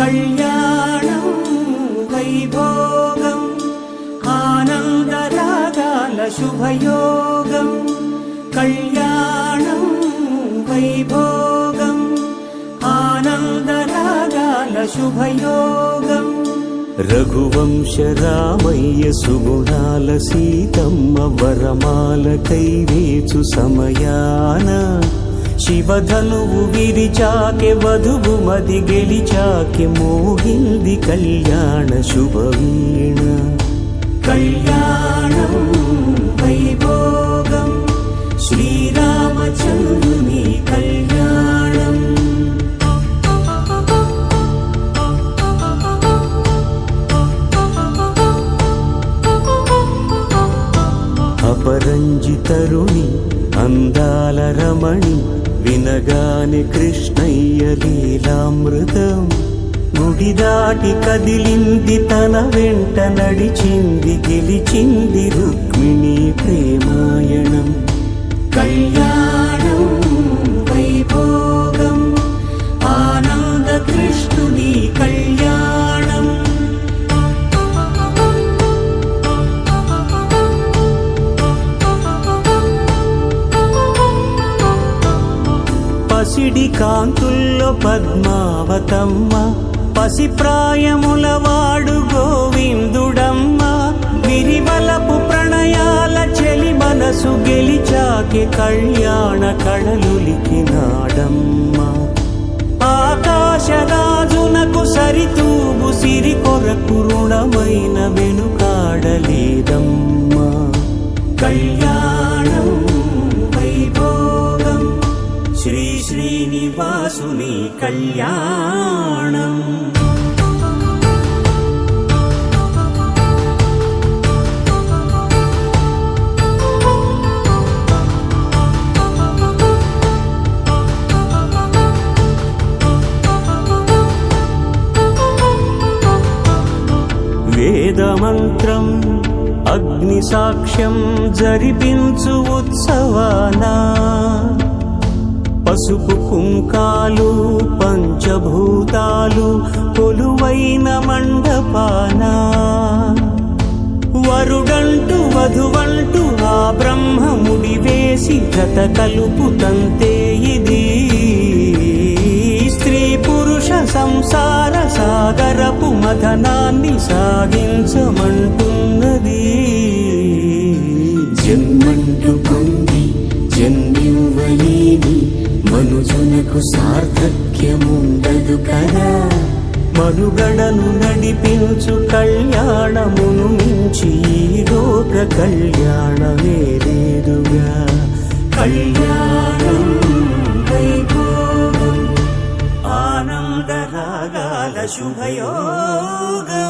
కళ్యాణం వైభోగం ఆనందరాగాల శుభయోగం. కళ్యాణం వైభోగం ఆనందరాగాల శుభయోగం. రఘువంశ రామయ్య సుగుణాల సీతమ్మ వరమాల కైవేచు సమయాన శివధనువు విరిచాకె వధువు మది గెలిచాకె మోగింది కళ్యాణ శుభవీణ. కళ్యాణం వైభోగం శ్రీరామచంద్రుని కళ్యాణం. అపరంజి తరుణి అందాల రమణి వినగానే కృష్ణయ్య లీలామృతం. గుడి దాటి కదిలింది తన వెంట నడిచింది గెలిచింది రుక్మిణి ప్రేమాయణం. కళ్యాణం వైభోగం ఆనంద కృష్ణుని కళ్యాణం. పసిడి కాంతుల్లో పద్మావతమ్మ పసిప్రాయముల వాడు గోవిందుడమ్మ. విరివలపు ప్రణయాల చెలి మనసు గెలిచాకె కళ్యాణ కళలులికినాడమ్మ. ఆకాశరాజునకు సరితూగు సిరి కొరకు రుణమైన వెనుకాడలేదమ్మ. కళ్యాణం వైభోగం శ్రీ శ్రీనివాసుని కళ్యాణం. వేదమంత్రం అగ్ని సాక్ష్యం జరిపించు ఉత్సవానా. పసుపు కుంకాలు పంచభూతాలు కొలువైన మండపాన. వరుడంటూ వధువంటూ ఆ బ్రహ్మముడి వేసి జత కలుపుతంతే ఇది. స్త్రీ పురుష సంసార సాగరపు మథనాన్ని సాగించమంటున్నది. జన్మంటూ పొంది జన్మివ్వలేని మనుజునకు సార్థక్యముండదు కదా. మనుగడను నడిపించు కళ్యాణమును మించి ఈ లోక కళ్యాణమే లేదుగా. కళ్యాణం వైభోగం ఆనందరాగాల శుభయోగం.